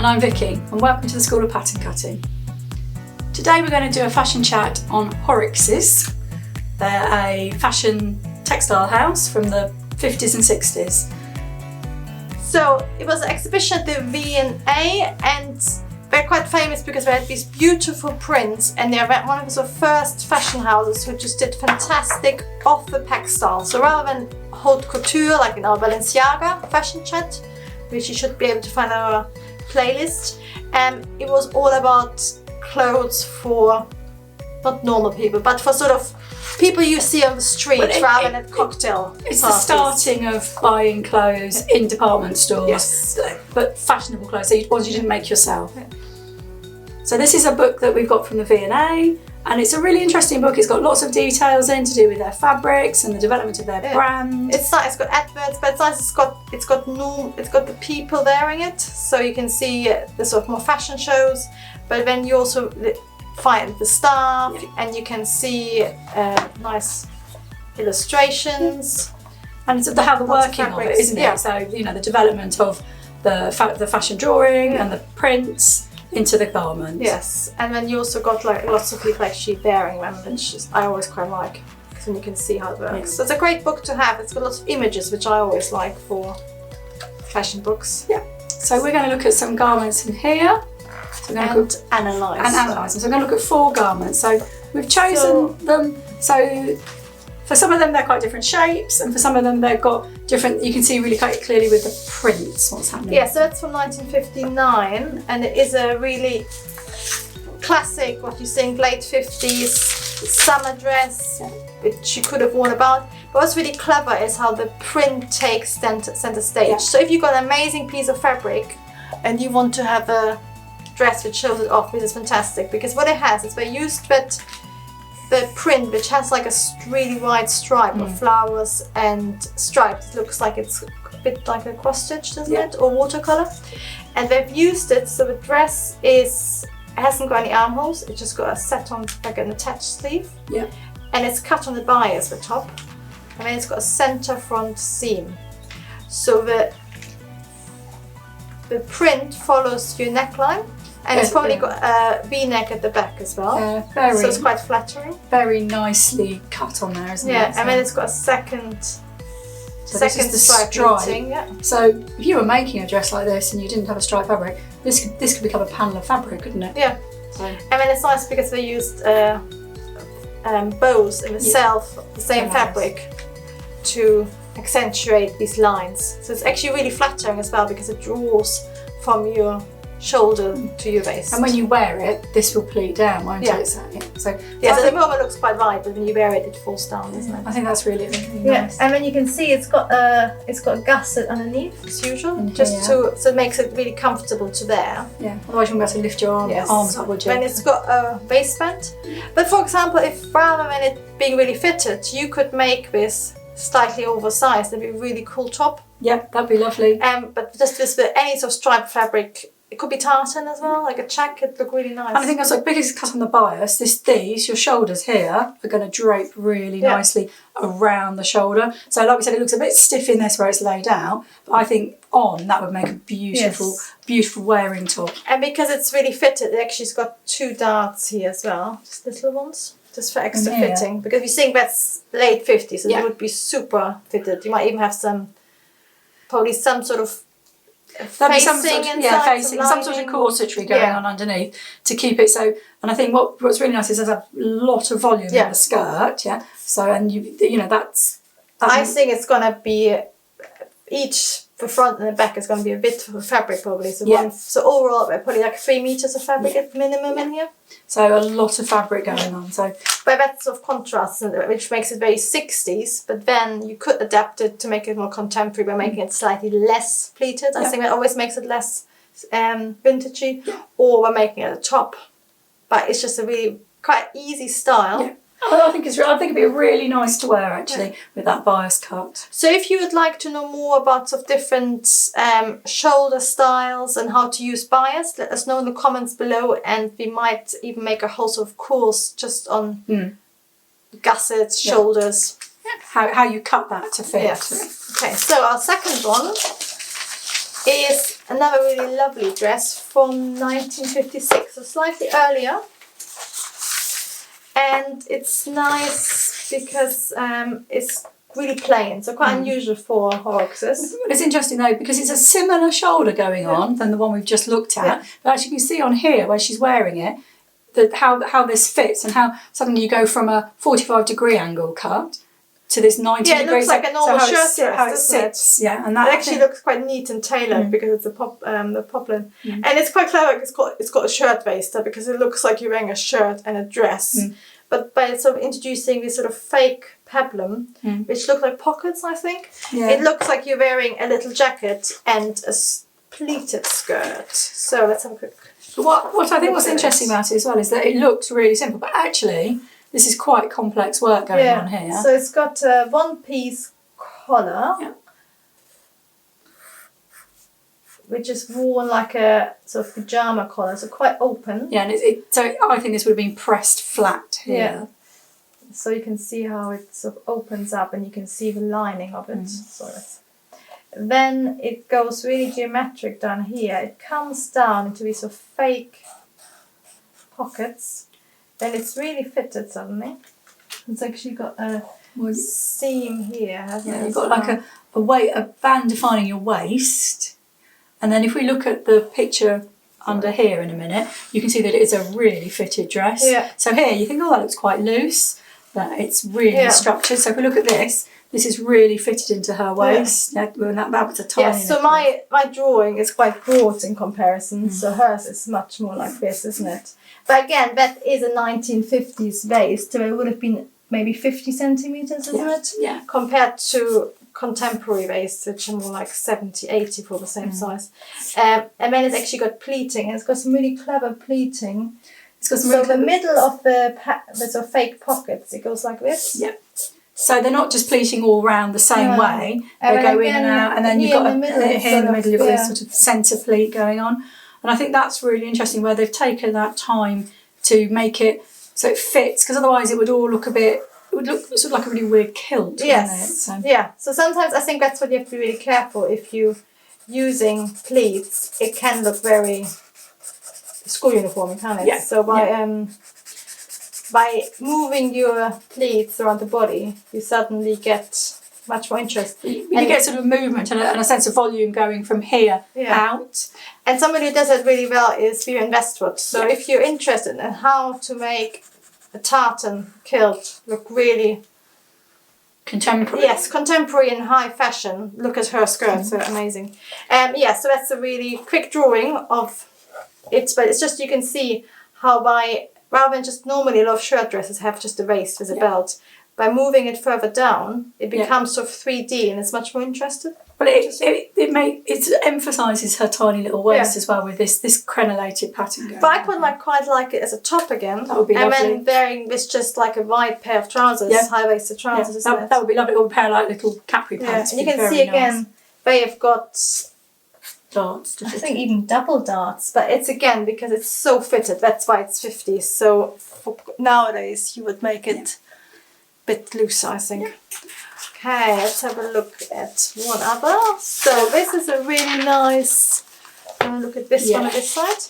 And I'm Vicky, and welcome to the School of Pattern Cutting. Today we're going to do a fashion chat on Horrockses. They're a fashion textile house from the 50s and 60s. So it was an exhibition at the V&A, and they're quite famous because they had these beautiful prints, and they're one of the first fashion houses who just did fantastic off-the-peg style. So rather than haute couture like in our Balenciaga fashion chat, which you should be able to find on our playlist, it was all about clothes for not normal people, but for sort of people you see on the street rather than at cocktail It's parties. the starting of buying clothes in department stores, Yes. but fashionable clothes, so ones you didn't make yourself. So this is a book that we've got from the V&A, and it's a really interesting book. It's got lots of details in to do with their fabrics and the development of their brand. It's nice. It's got adverts, but it's nice. It's got the people wearing it, so you can see the sort of more fashion shows. But then you also find the staff, and you can see nice illustrations, and it's how the working of it, isn't it? Yeah. So the development of the fashion drawing and the prints into the garment. Yes, and then you also got like lots of people actually wearing them, which I always quite like, because then you can see how it works. Yes. So it's a great book to have. It's got lots of images, which I always like for fashion books. Yeah. So we're going to look at some garments in here. So we're going to analyse them. So we're going to look at 4 garments. So we've chosen them. So for some of them they're quite different shapes, and for some of them they've got different. You can see really quite clearly with the prints what's happening. Yeah, so that's from 1959, and it is a really classic, what you think, late 50s summer dress, which you could have worn about. But what's really clever is how the print takes center stage. Yeah. So if you've got an amazing piece of fabric and you want to have a dress which shows it off, this is fantastic, because what it has is they used the print, which has like a really wide stripe of flowers and stripes. It looks like it's a bit like a cross stitch, doesn't it, or watercolor? And they've used it so the dress hasn't got any armholes. It's just got a set on like an attached sleeve. Yeah. And it's cut on the bias, the top, and then it's got a center front seam. So the print follows your neckline. And it's probably got a V-neck at the back as well, so it's quite flattering. Very nicely cut on there, isn't it? Yeah, and then it's got a second stripe. So if you were making a dress like this and you didn't have a stripe fabric, this could become a panel of fabric, couldn't it? Yeah. So. And then it's nice because they used bows in the same fabric to accentuate these lines. So it's actually really flattering as well, because it draws from your shoulder to your waist. And when you wear it, this will pleat down, won't it? So the moment looks quite wide, but when you wear it, it falls down, isn't it? I think that's really nice. And then you can see it's got a gusset underneath, as usual, so it makes it really comfortable to wear. Yeah. Otherwise, you won't be able to lift your arms up, would you? And it's got a waistband. But for example, if rather than it being really fitted, you could make this slightly oversized, it'd be a really cool top. Yeah, that'd be lovely. But just with any sort of striped fabric. It could be tartan as well, like a check. It'd look really nice. And I think also, because it's cut on the bias, your shoulders here are going to drape really nicely around the shoulder. So like we said, it looks a bit stiff in this where it's laid out, but I think that would make a beautiful wearing top. And because it's really fitted, it actually's got 2 darts here as well, just little ones, just for extra fitting. Because you think that's late 50s, so it would be super fitted. You might even have probably some sort of there'll be some sort of corsetry going on underneath to keep it so. And I think what's really nice is there's a lot of volume in the skirt. Yeah. So that's. I think it's gonna be the front and the back is gonna be a bit of fabric probably. So overall, probably like 3 meters of fabric at minimum in here. So a lot of fabric going on. So, but that's sort of contrast, which makes it very 60s. But then you could adapt it to make it more contemporary by making it slightly less pleated. I think that always makes it less vintagey, or by making it a top. But it's just a really quite easy style. Yeah. I think it'd be really nice to wear actually with that bias cut. So if you would like to know more about sort of different shoulder styles and how to use bias, let us know in the comments below, and we might even make a whole sort of course just on gussets, shoulders. How you cut that to fit. Yes. Okay, so our second one is another really lovely dress from 1956, so slightly earlier. And it's nice because it's really plain, so quite unusual for Horrockses. It's interesting though, because it's a similar shoulder going on than the one we've just looked at. But as you can see on here, where she's wearing it, that how this fits and how suddenly you go from a 45-degree angle cut to this 90 degrees. Yeah, it looks like a normal shirt dress, how it sits. Yeah, and that it actually looks quite neat and tailored because it's the poplin, and it's quite clever. It's got a shirt waist because it looks like you're wearing a shirt and a dress, but by sort of introducing this sort of fake peplum, which look like pockets, I think, it looks like you're wearing a little jacket and a pleated skirt. So let's have a quick. What I think was interesting about it as well is that it looks really simple, but actually this is quite complex work going on here. So it's got a one-piece collar, which is worn like a sort of pyjama collar, so quite open. Yeah, and so I think this would have been pressed flat here. Yeah. So you can see how it sort of opens up, and you can see the lining of it. Then it goes really geometric down here. It comes down into these sort of fake pockets. Then it's really fitted suddenly. It's actually got a seam here, hasn't it? You've got like a band defining your waist. And then if we look at the picture under here in a minute, you can see that it is a really fitted dress. Yeah. So here you think, oh, that looks quite loose, but it's really structured. So if we look at this is really fitted into her waist. Yeah, that was a tiny so my drawing is quite broad in comparison, so hers is much more like this, isn't it? But again, that is a 1950s waist, so it would have been maybe 50 centimetres, isn't it? Yeah. Compared to contemporary waists, which are more like 70, 80 for the same size. And then it's actually got pleating, and it's got some really clever pleating. It's got some so the middle of the sort of fake pockets, it goes like this. Yeah. So they're not just pleating all round the same way. They go in and out, and then you've got here in the middle, you've got this sort of centre pleat going on. And I think that's really interesting where they've taken that time to make it so it fits, because otherwise it would all look it would look sort of like a really weird kilt, wouldn't it? So. Yeah, so sometimes I think that's what you have to be really careful. If you're using pleats, it can look very school uniform, can't it? Yeah. So by moving your pleats around the body, you suddenly get much more interest. You get sort of movement and a sense of volume going from here out. And somebody who does it really well is Vicky and Westwood. So if you're interested in how to make a tartan kilt look really contemporary. Yes, contemporary and high fashion. Look at her skirts, they're amazing. So that's a really quick drawing of it, but it's just you can see how rather than just normally a lot of shirt dresses have just a waist with a belt, by moving it further down, it becomes sort of 3D and it's much more interesting. But it emphasises her tiny little waist as well with this crenellated pattern going. But I would quite like it as a top again. That would be lovely. And then wearing this just like a wide pair of trousers, high-waisted trousers. That would be lovely. Or a pair of like little capri pants. And you can see again, they have got darts. I think even double darts, but it's again because it's so fitted. That's why it's 50. So nowadays you would make it a bit looser, I think. Yeah. Okay, let's have a look at one other. So this is a really nice. Look at this one on this side.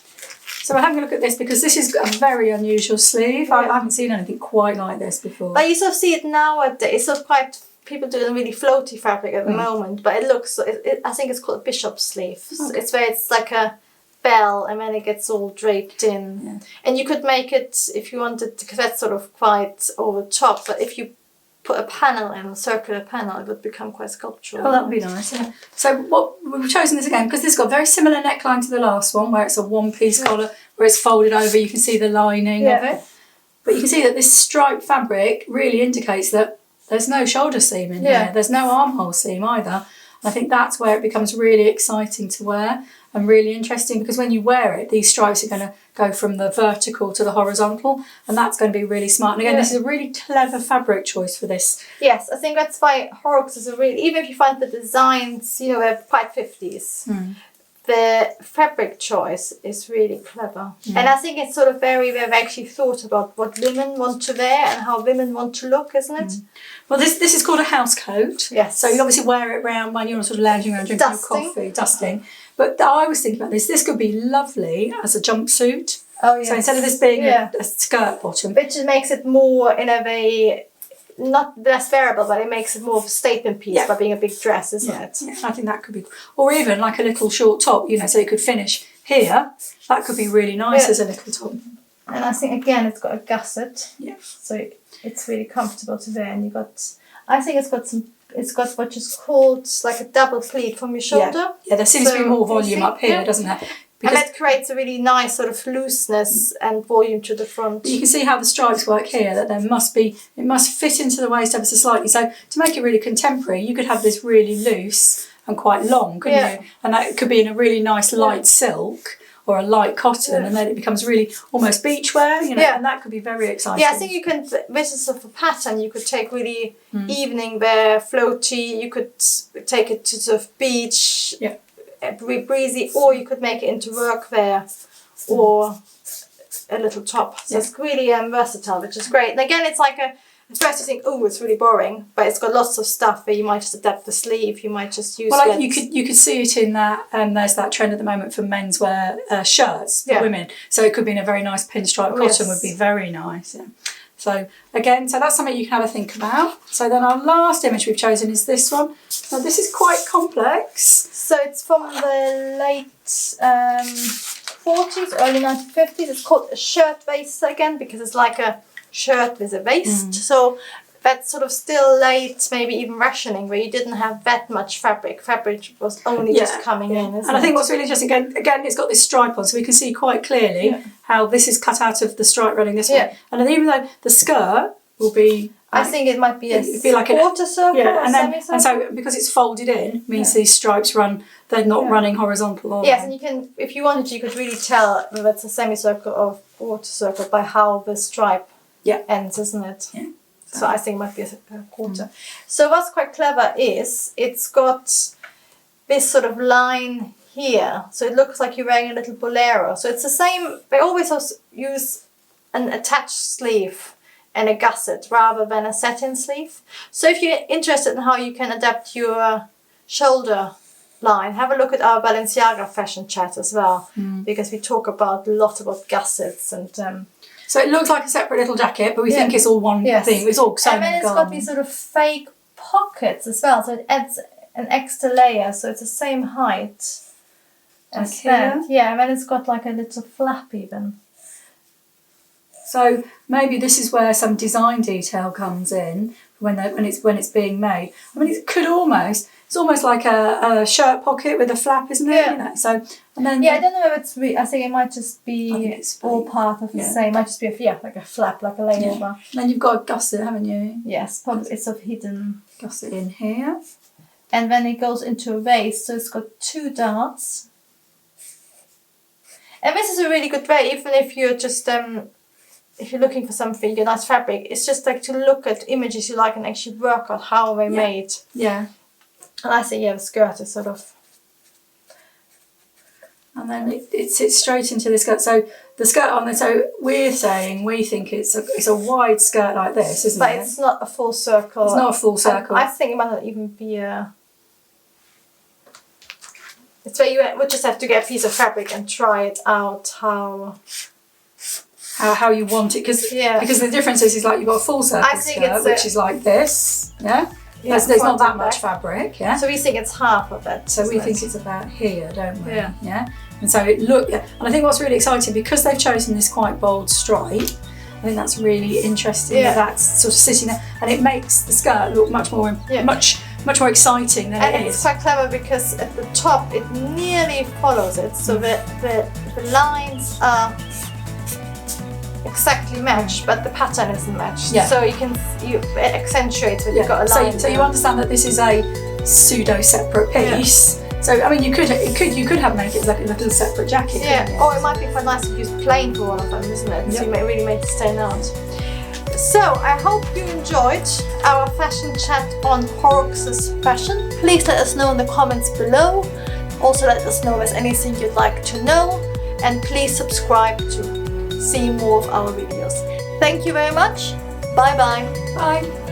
So we're having a look at this because this is a very unusual sleeve. I haven't seen anything quite like this before. But you sort of see it nowadays. Sort of quite. People do a really floaty fabric at the moment, but it looks. I think it's called a bishop sleeve. So it's like a bell, and then it gets all draped in. Yeah. And you could make it if you wanted, because that's sort of quite over the top. But if you put a panel in, a circular panel, it would become quite sculptural. Oh, that would be nice. Yeah. So we've chosen this again because this has got a very similar neckline to the last one, where it's a one-piece collar, where it's folded over. You can see the lining of it, but you can see that this striped fabric really indicates that there's no shoulder seam in here. There's no armhole seam either. And I think that's where it becomes really exciting to wear and really interesting, because when you wear it, these stripes are going to go from the vertical to the horizontal, and that's going to be really smart. And again, this is a really clever fabric choice for this. Yes, I think that's why Horrockses are really, even if you find the designs, they're quite 50s, the fabric choice is really clever. And I think it's sort of they've actually thought about what women want to wear and how women want to look, isn't it? Well, this is called a house coat. Yes. So you obviously wear it around when you're sort of lounging around drinking your coffee, dusting. But I was thinking about this. This could be lovely as a jumpsuit. Oh yeah. So instead of this being a skirt bottom, which makes it more in a way, not less variable, but it makes it more of a statement piece by being a big dress, isn't it? Yeah, I think that could be, or even like a little short top, you know, so it could finish here. That could be really nice as a little top. And I think again, it's got a gusset. Yeah. So it's really comfortable to wear, and I think it's got what is called like a double pleat from your shoulder. Yeah, there seems to be more volume up here, doesn't there? And that creates a really nice sort of looseness and volume to the front. You can see how the stripes work here, that it must fit into the waist ever so slightly. So to make it really contemporary, you could have this really loose and quite long, couldn't you? And that could be in a really nice light silk or a light cotton, and then it becomes really almost beachwear, you know, and that could be very exciting. Yeah, I think you can, this is sort of a pattern, you could take really evening wear, floaty, you could take it to sort of beach, breezy, or you could make it into workwear or a little top. So it's really versatile, which is great. And again, it's like at first you think, oh, it's really boring, but it's got lots of stuff where you might just adapt the sleeve, you might just use you could see it in that, there's that trend at the moment for menswear shirts for women. So it could be in a very nice pinstripe cotton would be very nice. Yeah. So again, that's something you can have a think about. So then our last image we've chosen is this one. Now this is quite complex. So it's from the late 40s, early 1950s. It's called a shirt waist again because it's like a shirt with a waist. So that's sort of still late, maybe even rationing, where you didn't have that much fabric. Fabric was only just coming in, isn't And I think what's really interesting, again, it's got this stripe on, so we can see quite clearly how this is cut out of the stripe running this way. And then even though the skirt will be... I think it might be like a quarter circle or semicircle. And so because it's folded in, means these stripes they're not running horizontal. Yes, and you can, if you wanted to, you could really tell whether it's a semicircle or quarter circle by how the stripe ends, isn't it? Yeah. So I think it might be a quarter. So what's quite clever is it's got this sort of line here. So it looks like you're wearing a little bolero. So it's the same. They always use an attached sleeve and a gusset rather than a satin sleeve. So if you're interested in how you can adapt your shoulder line, have a look at our Balenciaga fashion chat as well, because we talk a lot about gussets and... So it looks like a separate little jacket, but we think it's all one thing. It's all sewn. And then it's got these sort of fake pockets as well, so it adds an extra layer, so it's the same height as that. Yeah, and then it's got like a little flap even. So maybe this is where some design detail comes in when it's being made. I mean, it's almost like a shirt pocket with a flap, isn't it? You know, so and then I don't know if it's. I think it might just be all part of the same. It might just be like a flap, like a layover. Yeah. And then you've got a gusset, haven't you? Yes, probably it's sort of hidden gusset in here, and then it goes into a waist. So it's got 2 darts, and this is a really good way, even if you're just if you're looking for something, a nice fabric. It's just like to look at images you like and actually work out how they're made. Yeah. And I think the skirt is sort of... And then it sits straight into the skirt. So the skirt on there, so we think it's a wide skirt like this, isn't it? But it's not a full circle. It's not a full circle. I think it might not even be a... It's where you would just have to get a piece of fabric and try it out how you want it. Because the difference is like you've got a full circle skirt, which is like this, there's not that much fabric, So we think it's half of it. So we think it's about here, don't we? Yeah. And so and I think what's really exciting, because they've chosen this quite bold stripe, I think that's really interesting that that's sort of sitting there, and it makes the skirt look much more more exciting than it is. And it's quite clever because at the top it nearly follows it, so the lines are exactly matched, but the pattern isn't matched. So it accentuates when you've got a line. So you understand that this is a pseudo separate piece. So I mean, you could have make it like a little separate jacket. Or it might be quite nice to use plain for one of them, isn't it? So you may really make it stand out. So I hope you enjoyed our fashion chat on Horrockses Fashion. Please let us know in the comments below. Also let us know if there's anything you'd like to know, and please subscribe to see more of our videos. Thank you very much. Bye bye. Bye.